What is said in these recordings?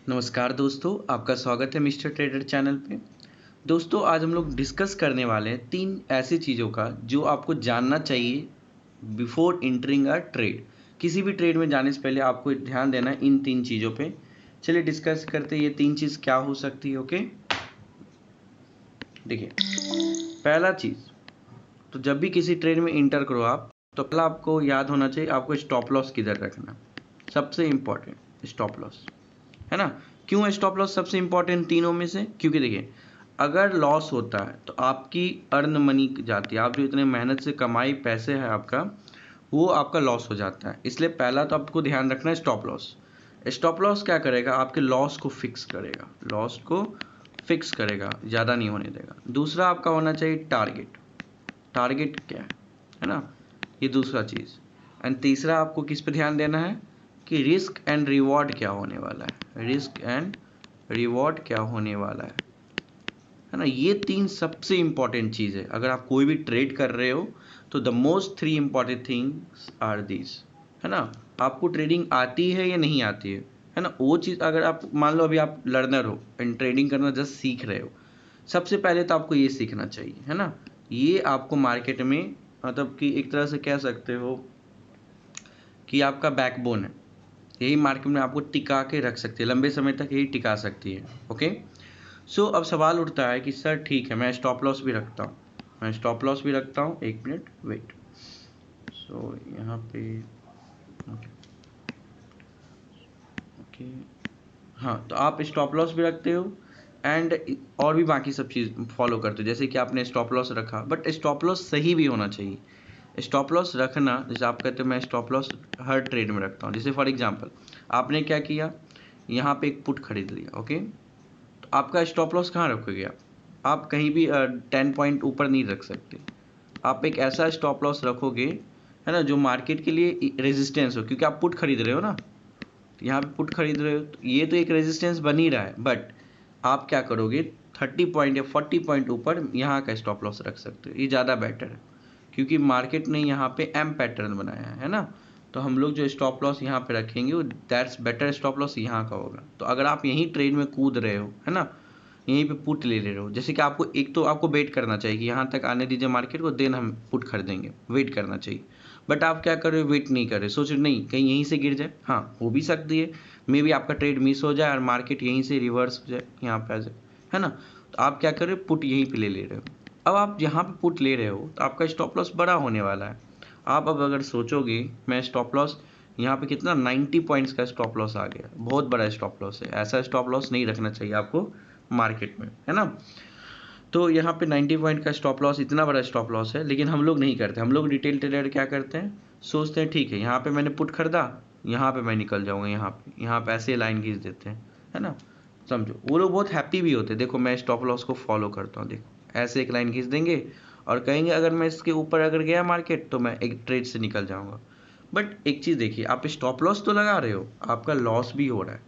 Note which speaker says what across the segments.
Speaker 1: नमस्कार दोस्तों, आपका स्वागत है मिस्टर ट्रेडर चैनल पे। दोस्तों, आज हम लोग डिस्कस करने वाले हैं 3 ऐसी चीज़ों का जो आपको जानना चाहिए बिफोर एंटरिंग अ ट्रेड। किसी भी ट्रेड में जाने से पहले आपको ध्यान देना है इन 3 चीज़ों पे। चलिए डिस्कस करते हैं ये 3 चीज़ क्या हो सकती है। ओके, देखिए, पहला चीज़, तो जब भी किसी ट्रेड में इंटर करो आप, तो पहला आपको याद होना चाहिए आपको स्टॉप लॉस किधर रखना। सबसे इम्पॉर्टेंट स्टॉप लॉस, है ना। क्यों स्टॉप लॉस सबसे इंपॉर्टेंट तीनों में से? क्योंकि देखिए, अगर लॉस होता है तो आपकी अर्न मनी जाती है, आप जो इतने मेहनत से कमाई पैसे है आपका, वो आपका लॉस हो जाता है। इसलिए पहला तो आपको ध्यान रखना है स्टॉप लॉस। स्टॉप लॉस क्या करेगा? आपके लॉस को फिक्स करेगा, लॉस को फिक्स करेगा, ज़्यादा नहीं होने देगा। दूसरा आपका होना चाहिए टारगेट। टारगेट क्या है ना, ये दूसरा चीज़। एंड तीसरा आपको किस पे ध्यान देना है कि रिस्क एंड रिवॉर्ड क्या होने वाला है। रिस्क एंड रिवॉर्ड क्या होने वाला है ना। ये 3 सबसे इंपॉर्टेंट चीज़ है। अगर आप कोई भी ट्रेड कर रहे हो तो the most 3 important things are this, है ना। आपको ट्रेडिंग आती है या नहीं आती है ना, वो चीज़। अगर आप मान लो अभी आप लर्नर हो एंड ट्रेडिंग करना जस्ट सीख रहे हो, सबसे पहले तो आपको ये सीखना चाहिए, है ना। ये आपको मार्केट में, मतलब कि एक तरह से कह सकते हो कि आपका बैकबोन है। यही मार्केट में आपको टिका के रख सकती है, लंबे समय तक यही टिका सकती है। ओके, सो अब सवाल उठता है कि सर ठीक है, मैं स्टॉप लॉस भी रखता हूँ, मैं स्टॉप लॉस भी रखता हूँ। एक मिनट वेट। सो यहाँ पे ओके ओके, हाँ, तो आप स्टॉप लॉस भी रखते हो एंड और भी बाकी सब चीज़ फॉलो करते हो। जैसे कि आपने स्टॉप लॉस रखा, बट स्टॉप लॉस सही भी होना चाहिए। स्टॉप लॉस रखना, जैसे आप कहते हो मैं स्टॉप लॉस हर ट्रेड में रखता हूँ। जैसे फॉर एग्जांपल आपने क्या किया, यहाँ पे एक पुट खरीद लिया। ओके, तो आपका स्टॉप लॉस कहाँ रखोगे आप कहीं भी 10 पॉइंट ऊपर नहीं रख सकते। आप एक ऐसा स्टॉप लॉस रखोगे, है ना, जो मार्केट के लिए रेजिस्टेंस हो, क्योंकि आप पुट खरीद रहे हो ना। तो यहाँ पे पुट खरीद रहे हो तो ये तो एक रेजिस्टेंस बन ही रहा है, बट आप क्या करोगे, 30 पॉइंट या 40 पॉइंट ऊपर यहाँ का स्टॉप लॉस रख सकते हो। ये ज़्यादा बेटर है, क्योंकि मार्केट ने यहाँ पे एम पैटर्न बनाया है ना। तो हम लोग जो स्टॉप लॉस यहाँ पे रखेंगे वो दैट्स बेटर स्टॉप लॉस यहाँ का होगा। तो अगर आप यहीं ट्रेड में कूद रहे हो, है ना, यहीं पे पुट ले रहे हो, जैसे कि आपको एक तो आपको वेट करना चाहिए कि यहाँ तक आने दीजिए मार्केट को, देन हम पुट खरीदेंगे, वेट करना चाहिए। बट आप क्या कर रहे हो, वेट नहीं कर रहे, सोच रहे नहीं कहीं यहीं से गिर जाए। हाँ, हो भी सकती है, मे बी आपका ट्रेड मिस हो जाए और मार्केट यहीं से रिवर्स हो जाए, यहाँ पे आ जाए, है ना। तो आप क्या कर रहे हो, पुट यहीं पे ले रहे हो। अब आप यहाँ पे पुट ले रहे हो तो आपका स्टॉप लॉस बड़ा होने वाला है। आप अब अगर सोचोगे मैं स्टॉप लॉस यहाँ पे कितना 90 पॉइंट्स का स्टॉप लॉस आ गया, बहुत बड़ा स्टॉप लॉस है, ऐसा स्टॉप लॉस नहीं रखना चाहिए आपको मार्केट में, है ना। तो यहाँ पे 90 पॉइंट का स्टॉप लॉस इतना बड़ा स्टॉप लॉस है, लेकिन हम लोग नहीं करते। हम लोग रिटेल ट्रेडर क्या करते हैं, सोचते हैं ठीक है यहाँ पे मैंने पुट खरीदा, यहाँ पे मैं निकल जाऊँगा, यहाँ पे ऐसे लाइन खींच देते हैं, है ना। समझो, वो लोग बहुत हैप्पी भी होते हैं, देखो मैं स्टॉप लॉस को फॉलो करता हूँ, देखो ऐसे एक लाइन खींच देंगे और कहेंगे अगर मैं इसके ऊपर अगर गया मार्केट तो मैं एक ट्रेड से निकल जाऊँगा। बट एक चीज़ देखिए, आप स्टॉप लॉस तो लगा रहे हो, आपका लॉस भी हो रहा है,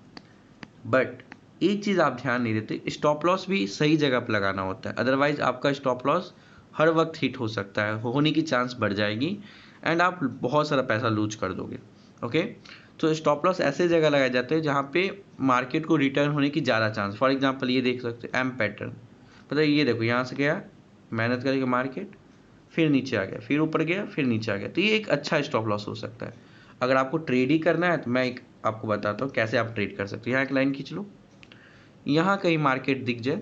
Speaker 1: बट एक चीज़ आप ध्यान नहीं देते, स्टॉप लॉस भी सही जगह पर लगाना होता है। अदरवाइज आपका स्टॉप लॉस हर वक्त हिट हो सकता है, होने की चांस बढ़ जाएगी एंड आप बहुत सारा पैसा लूज कर दोगे। ओके, तो स्टॉप लॉस ऐसे जगह लगाए जाते हैं जहाँ पे मार्केट को रिटर्न होने की ज़्यादा चांस। फॉर एग्जांपल ये देख सकते हैं एम पैटर्न, पता है, ये देखो यहाँ से गया, मेहनत करके मार्केट, फिर नीचे आ गया, फिर ऊपर गया, फिर नीचे आ गया, तो ये एक अच्छा स्टॉप लॉस हो सकता है। अगर आपको ट्रेड ही करना है तो मैं एक आपको बताता हूँ कैसे आप ट्रेड कर सकते हो। यहाँ एक लाइन खींच लो, यहाँ कहीं मार्केट दिख जाए,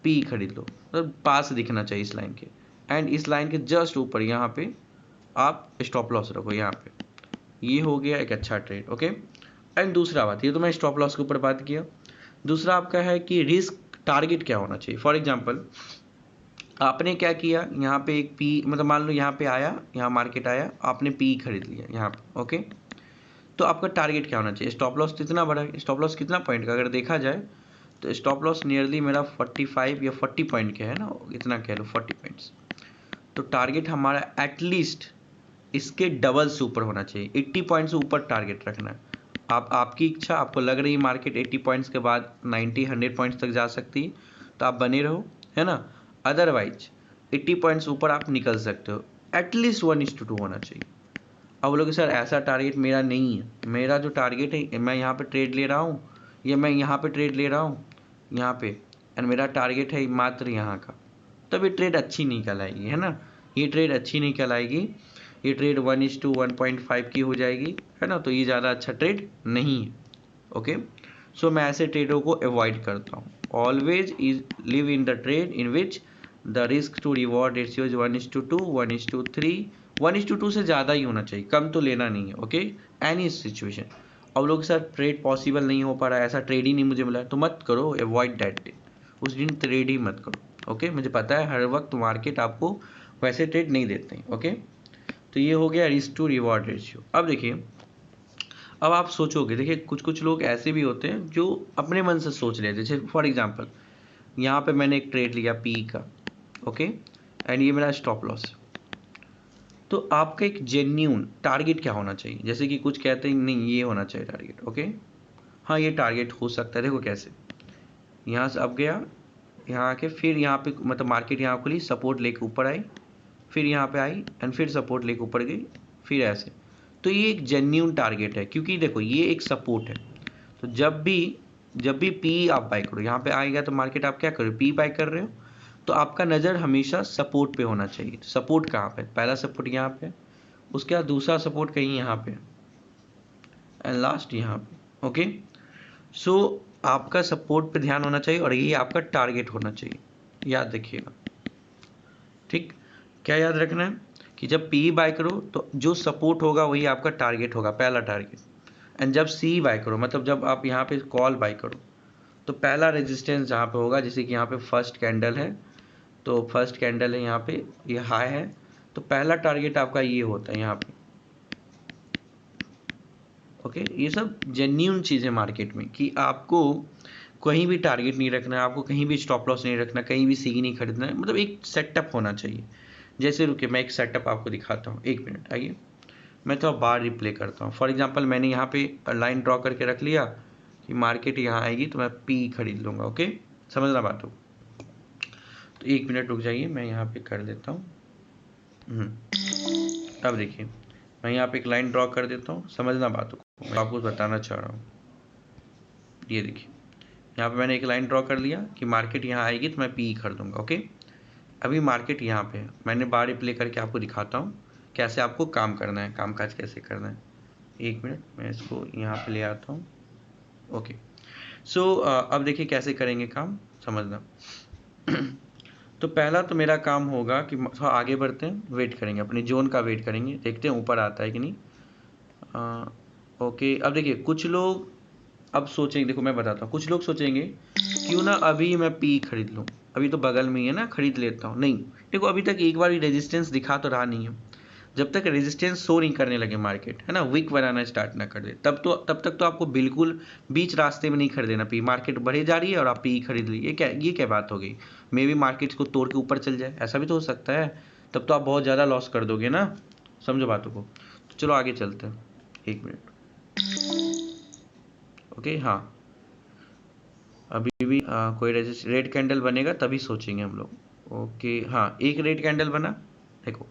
Speaker 1: पी खरीद लो, मतलब पास दिखना चाहिए इस लाइन के, एंड इस लाइन के जस्ट ऊपर यहाँ पे आप स्टॉप लॉस रखो यहाँ पे। ये हो गया एक अच्छा ट्रेड। ओके, एंड दूसरा बात, ये तो मैं स्टॉप लॉस के ऊपर बात किया। दूसरा आपका है कि रिस्क टारगेट क्या होना चाहिए। फॉर एग्जांपल आपने क्या किया, यहाँ पे एक पी, मतलब मान लो यहाँ पे आया, यहाँ मार्केट आया, आपने पी खरीद लिया यहाँ पे। ओके, तो आपका टारगेट क्या होना चाहिए, स्टॉप लॉस तो इतना बड़ा है, स्टॉप लॉस कितना पॉइंट का अगर देखा जाए तो स्टॉप लॉस नियरली मेरा 45 या 40 पॉइंट का है ना, इतना कह लो 40 पॉइंट्स। तो टारगेट हमारा एटलीस्ट इसके डबल से ऊपर होना चाहिए, 80 पॉइंट से ऊपर टारगेट रखना है। आप आपकी इच्छा, आपको लग रही है मार्केट 80 पॉइंट्स के बाद 90-100 पॉइंट्स तक जा सकती है तो आप बने रहो, है ना। अदरवाइज 80 पॉइंट्स ऊपर आप निकल सकते हो, एटलीस्ट 1:2 होना चाहिए। अब बोलोगे सर ऐसा टारगेट मेरा नहीं है, मेरा जो टारगेट है, मैं यहाँ पे ट्रेड ले रहा हूँ, ये मैं यहाँ पे ट्रेड ले रहा हूँ यहाँ पे, एंड मेरा टारगेट है मात्र यहाँ का, तब ये ट्रेड अच्छी नहीं कहलाएगी, है ना। ये ट्रेड अच्छी नहीं कहलाएगी, ये ट्रेड 1:1.5 की हो जाएगी, है ना। तो ये ज़्यादा अच्छा ट्रेड नहीं है। ओके, सो मैं ऐसे ट्रेडों को अवॉइड करता हूँ। Always is live in the trade in which the risk to reward ratio is 1:2, 1:3, 1:2 से ज़्यादा ही होना चाहिए, कम तो लेना नहीं है। Okay, any situation. अब लोग सर ट्रेड पॉसिबल नहीं हो पा रहा है, ऐसा ट्रेड ही नहीं मुझे मिला, तो मत करो, अवॉइड दैट डे, उस दिन ट्रेड ही मत करो। ओके, मुझे पता है हर वक्त मार्केट आपको वैसे ट्रेड नहीं देते हैं। ओके, तो ये हो गया रिस्क टू रिवॉर्ड रेशियो। अब देखिए, अब आप सोचोगे, देखिए कुछ कुछ लोग ऐसे भी होते हैं जो अपने मन से सोच लेते हैं। जैसे फॉर एग्जांपल यहाँ पे मैंने एक ट्रेड लिया पी का, ओके, एंड ये मेरा स्टॉप लॉस। तो आपका एक जेन्यून टारगेट क्या होना चाहिए? जैसे कि कुछ कहते हैं नहीं ये होना चाहिए टारगेट, ओके, हाँ ये टारगेट हो सकता है। देखो कैसे, यहाँ से अब गया, यहाँ आके फिर यहाँ पे मतलब मार्केट यहाँ खुली, सपोर्ट लेके ऊपर आई, फिर यहाँ पे आई एंड फिर सपोर्ट लेके ऊपर गई, फिर ऐसे। तो ये एक जेन्यून टारगेट है, क्योंकि देखो ये एक सपोर्ट है। तो जब भी पी आप बाय करो, यहाँ पे आएगा तो मार्केट आप क्या करो, पी बाय कर रहे हो, तो आपका नज़र हमेशा सपोर्ट पे होना चाहिए। तो सपोर्ट कहाँ पे? पहला सपोर्ट यहाँ पे, उसके बाद दूसरा सपोर्ट कहीं यहाँ पे, एंड लास्ट यहाँ पे। ओके, सो आपका सपोर्ट पे ध्यान होना चाहिए और ये आपका टारगेट होना चाहिए, याद रखिएगा। ठीक, क्या याद रखना है कि जब पी बाय करो तो जो सपोर्ट होगा वही आपका टारगेट होगा, पहला टारगेट। एंड जब सी बाय करो, मतलब जब आप यहाँ पे कॉल बाय करो, तो पहला रेजिस्टेंस जहाँ पे होगा, जैसे कि यहाँ पे फर्स्ट कैंडल है, तो फर्स्ट कैंडल है यहाँ पे, ये हाई है, तो पहला टारगेट आपका ये होता है यहाँ पे। ओके, ये सब जेन्यून चीज़ें मार्केट में, कि आपको कहीं भी टारगेट नहीं रखना है, आपको कहीं भी स्टॉप लॉस नहीं रखना, कहीं भी सी नहीं खरीदना है, मतलब एक सेटअप होना चाहिए। जैसे रुकिए मैं एक सेटअप आपको दिखाता हूँ, एक मिनट आइए, मैं तो बार रिप्ले करता हूँ। फॉर एग्जांपल मैंने यहाँ पे लाइन ड्रॉ करके रख लिया कि मार्केट यहाँ आएगी तो मैं पी खरीद लूँगा। ओके, समझना बात हो, तो एक मिनट रुक जाइए, मैं यहाँ पे कर देता हूँ। अब देखिए मैं यहाँ पे एक लाइन ड्रॉ कर देता हूँ, समझना बात को, मैं आपको बताना चाह रहा हूँ। ये देखिए यहाँ पे मैंने एक लाइन ड्रॉ कर लिया कि मार्केट यहाँ आएगी तो मैं पी खरीदूँगा। ओके, अभी मार्केट यहाँ पे है, मैंने बार रिप्ले करके आपको दिखाता हूँ कैसे आपको काम करना है, काम काज कैसे करना है। एक मिनट मैं इसको यहाँ पे ले आता हूँ। ओके, सो अब देखिए कैसे करेंगे काम, समझना। तो पहला तो मेरा काम होगा कि थोड़ा आगे बढ़ते हैं, वेट करेंगे, अपने जोन का वेट करेंगे, देखते हैं ऊपर आता है कि नहीं। ओके, अब देखिए कुछ लोग अब सोचेंगे, देखो मैं बताता हूँ, कुछ लोग सोचेंगे क्यों ना अभी मैं पी खरीद लूँ, अभी तो बगल में ही है ना, खरीद लेता हूँ। नहीं, देखो अभी तक एक बार भी रेजिस्टेंस दिखा तो रहा नहीं है। जब तक रेजिस्टेंस शो नहीं करने लगे मार्केट, है ना, वीक बनाना स्टार्ट ना कर दे, तब तक तो आपको बिल्कुल बीच रास्ते में नहीं खरीदेना पी। मार्केट बढ़े जा रही है और आप पी खरीद ली, ये क्या बात हो गई? मे भी मार्केट को तोड़ के ऊपर चल जाए, ऐसा भी तो हो सकता है, तब तो आप बहुत ज़्यादा लॉस कर दोगे ना, समझो बातों को। तो चलो आगे चलते हैं, एक मिनट। ओके, हाँ अभी भी कोई रेड कैंडल बनेगा तभी सोचेंगे हम लोग। ओके, हाँ एक रेड कैंडल बना, देखो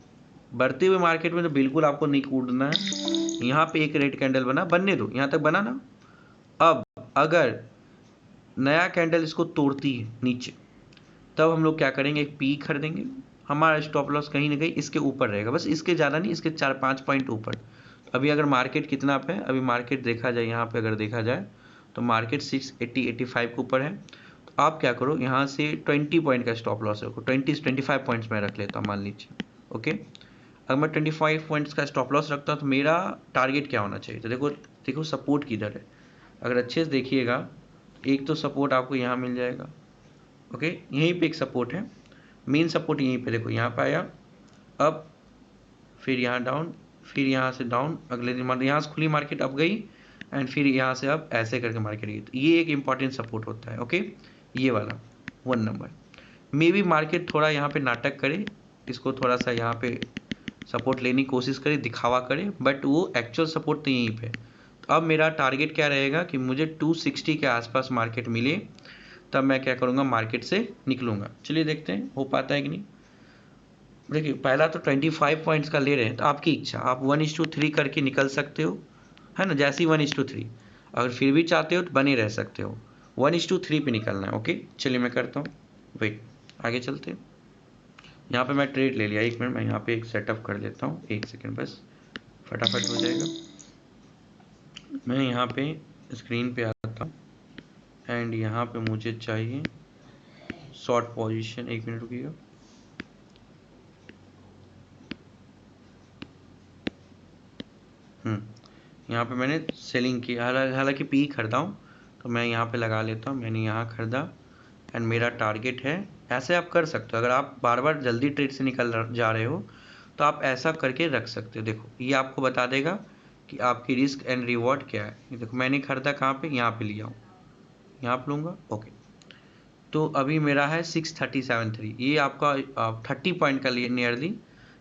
Speaker 1: बढ़ते हुए मार्केट में तो बिल्कुल आपको नहीं कूदना है। यहाँ पे एक रेड कैंडल बना, बनने दो, यहाँ तक बना ना। अब अगर नया कैंडल इसको तोड़ती है नीचे, तब हम लोग क्या करेंगे, एक पी खरीदेंगे। हमारा स्टॉप लॉस कहीं ना कहीं इसके ऊपर रहेगा, बस इसके ज़्यादा नहीं, इसके 4-5 पॉइंट ऊपर। अभी अगर मार्केट कितना पे है, अभी मार्केट देखा जाए, यहाँ पे अगर देखा जाए तो मार्केट 680-85 के ऊपर है। तो आप क्या करो, यहाँ से 20 पॉइंट का स्टॉप लॉस रखो, 25 पॉइंट्स में रख लेता हूँ मान लीजिए। ओके, अगर मैं 25 पॉइंट्स का स्टॉप लॉस रखता हूँ तो मेरा टारगेट क्या होना चाहिए? तो देखो सपोर्ट किधर है, अगर अच्छे से देखिएगा, एक तो सपोर्ट आपको यहाँ मिल जाएगा। ओके, यहीं पे एक सपोर्ट है, मेन सपोर्ट यहीं पे, देखो यहाँ पे आया, अब फिर यहाँ डाउन, फिर यहाँ से डाउन, अगले दिन यहाँ से खुली मार्केट अब गई, एंड फिर यहाँ से अब ऐसे करके मार्केट गई। तो ये एक इंपॉर्टेंट सपोर्ट होता है। ओके, ये वाला 1 नंबर। मे बी मार्केट थोड़ा यहाँ पे नाटक करे, इसको थोड़ा सा यहाँ पे सपोर्ट लेने की कोशिश करे, दिखावा करे, बट वो एक्चुअल सपोर्ट तो यहीं पे। तो अब मेरा टारगेट क्या रहेगा कि मुझे 260 के आसपास मार्केट मिले, तब मैं क्या करूँगा, मार्केट से निकलूँगा। चलिए देखते हैं हो पाता है कि नहीं। देखिए पहला तो 25 पॉइंट्स का ले रहे हैं, तो आपकी इच्छा, आप 1:3 करके निकल सकते हो, है ना, जैसे ही 1:3। अगर फिर भी चाहते हो तो बने रह सकते हो। 1:3 पे निकलना है। ओके चलिए मैं करता हूँ, वेट, आगे चलते हैं। यहाँ पे मैं ट्रेड ले लिया, 1 मिनट मैं यहाँ पे एक सेटअप कर लेता हूँ, 1 सेकंड बस, फटाफट हो जाएगा। मैं यहाँ पे स्क्रीन पे आता हूँ एंड यहाँ पे मुझे चाहिए शॉर्ट पोजीशन, 1 मिनट रुकिएगा। यहाँ पे मैंने सेलिंग की, हालांकि पी खरीदा हूँ, तो मैं यहाँ पे लगा लेता हूँ। मैंने यहाँ खरीदा एंड मेरा टारगेट है। ऐसे आप कर सकते हो, अगर आप बार बार जल्दी ट्रेड से निकल जा रहे हो तो आप ऐसा करके रख सकते हो। देखो ये आपको बता देगा कि आपकी रिस्क एंड रिवॉर्ड क्या है। ये देखो मैंने खरीदा कहाँ पे, यहाँ पे लिया हूँ, यहाँ पे लूँगा। ओके तो अभी मेरा है 63073, ये आपका 30 पॉइंट का लिए, नियरली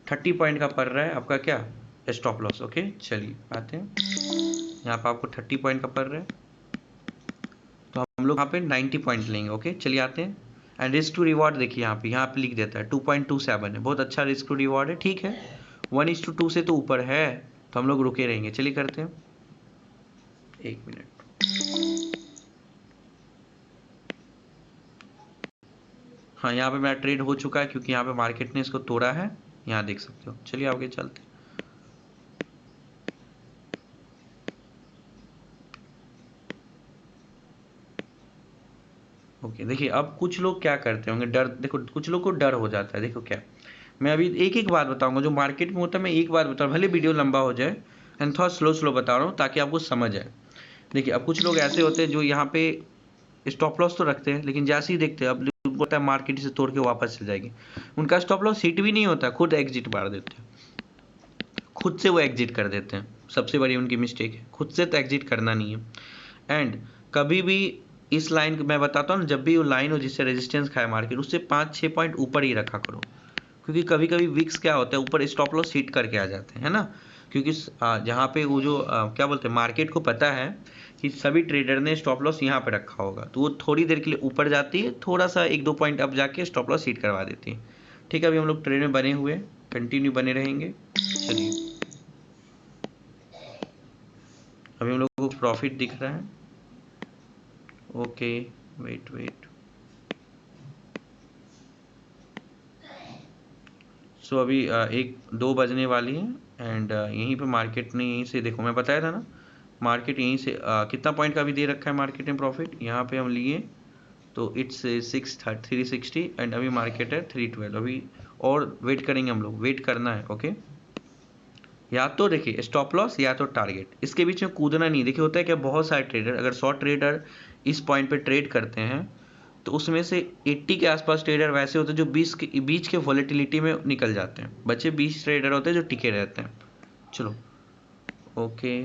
Speaker 1: 30 पॉइंट का पड़ रहा है आपका क्या, स्टॉप लॉस। ओके चलिए आते हैं, यहाँ पे आपको 30 पॉइंट का पड़ रहा है, तो हम लोग यहाँ पे 90 पॉइंट लेंगे। ओके चलिए आते हैं। एंड रिस्क टू रिवॉर्ड देखिए यहाँ पे लिख देता है 2.27 है, बहुत अच्छा रिस्क टू रिवॉर्ड है। ठीक है 1:2 से तो ऊपर है, तो हम लोग रुके रहेंगे। चलिए करते हैं, 1 मिनट। हाँ यहाँ पे मेरा ट्रेड हो चुका है, क्योंकि यहाँ पे मार्केट ने इसको तोड़ा है, यहाँ देख सकते हो। चलिए आगे चलते हैं। ओके देखिए अब कुछ लोग क्या करते होंगे, डर, देखो कुछ लोग को डर हो जाता है। देखो क्या, मैं अभी एक एक बात बताऊंगा जो मार्केट में होता है, मैं एक बात बता रहा हूँ, भले वीडियो लंबा हो जाए, एंड थोड़ा स्लो स्लो बता रहा हूँ ताकि आपको समझ आए। देखिए अब कुछ लोग ऐसे होते हैं जो यहाँ पे स्टॉप लॉस तो रखते हैं, लेकिन जैसे ही देखते हैं अब होता है मार्केट से तोड़ के वापस चल जाएगी, उनका स्टॉप लॉस हिट भी नहीं होता, खुद एग्जिट मार देते हैं, खुद से वो एग्जिट कर देते हैं। सबसे बड़ी उनकी मिस्टेक है, खुद से तो एग्जिट करना नहीं है। एंड कभी भी इस लाइन मैं बताता हूँ ना, जब भी वो लाइन हो जिससे रेजिस्टेंस खाए मार्केट, उससे 5-6 पॉइंट ऊपर ही रखा करो, क्योंकि कभी कभी विक्स क्या होता है, ऊपर स्टॉप लॉस हिट करके आ जाते हैं, है ना। क्योंकि जहाँ पे वो जो क्या बोलते हैं, मार्केट को पता है कि सभी ट्रेडर ने स्टॉप लॉस यहाँ पे रखा होगा, तो वो थोड़ी देर के लिए ऊपर जाती है, थोड़ा सा 1-2 पॉइंट अब जाके स्टॉप लॉस हिट करवा देती है। ठीक है अभी हम लोग ट्रेड में बने हुए, कंटिन्यू बने रहेंगे। चलिए अभी हम लोग को प्रॉफिट दिख रहा है। ओके वेट वेट, सो अभी 1-2 बजने वाली है एंड यहीं पे मार्केट ने, यहीं से देखो मैं बताया था ना, मार्केट यहीं से कितना पॉइंट का भी दे रखा है मार्केट ने प्रॉफिट, यहाँ पे हम लिए तो इट्स 360 एंड अभी मार्केट है 312। अभी और वेट करेंगे हम लोग, वेट करना है। ओके या तो देखिए स्टॉप लॉस या तो टारगेट, इसके बीच में कूदना नहीं। देखिए होता है क्या, बहुत सारे ट्रेडर, अगर 100 ट्रेडर इस पॉइंट पे ट्रेड करते हैं तो उसमें से 80 के आसपास ट्रेडर वैसे होते हैं जो बीच के वॉलेटिलिटी में निकल जाते हैं, बचे 20 ट्रेडर होते हैं जो टिके रहते हैं। चलो ओके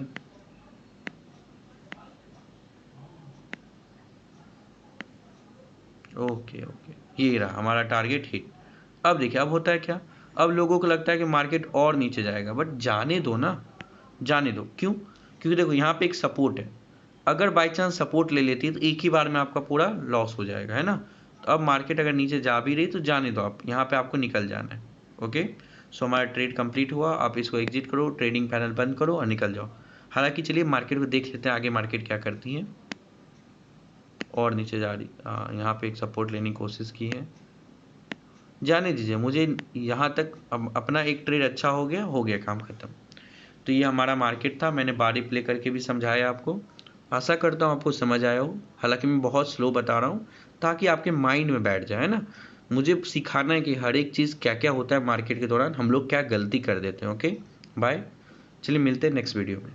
Speaker 1: ओके ओके ये रहा हमारा टारगेट हिट। अब देखिए अब होता है क्या, अब लोगों को लगता है कि मार्केट और नीचे जाएगा, बट जाने दो ना, जाने दो। क्यों, क्योंकि देखो यहाँ पे एक सपोर्ट है, अगर बाई चांस सपोर्ट ले लेती है तो एक ही बार में आपका पूरा लॉस हो जाएगा, है ना। तो अब मार्केट अगर नीचे जा भी रही तो जाने दो, आप यहाँ पे आपको निकल जाना है। ओके सो हमारा ट्रेड कंप्लीट हुआ, आप इसको एग्जिट करो, ट्रेडिंग पैनल बंद करो और निकल जाओ। हालांकि चलिए मार्केट को देख लेते हैं आगे मार्केट क्या करती है। और नीचे जा रही, यहाँ पे एक सपोर्ट लेने की कोशिश की है, जाने दीजिए मुझे। यहाँ तक अपना एक ट्रेड अच्छा हो गया काम खत्म। तो ये हमारा मार्केट था, मैंने बारी प्ले करके भी समझाया आपको, आशा करता हूँ आपको समझ आया हो। हालांकि मैं बहुत स्लो बता रहा हूँ ताकि आपके माइंड में बैठ जाए, है ना। मुझे सिखाना है कि हर एक चीज़ क्या क्या होता है मार्केट के दौरान, हम लोग क्या गलती कर देते हैं। ओके बाय, चलिए मिलते हैं नेक्स्ट वीडियो में।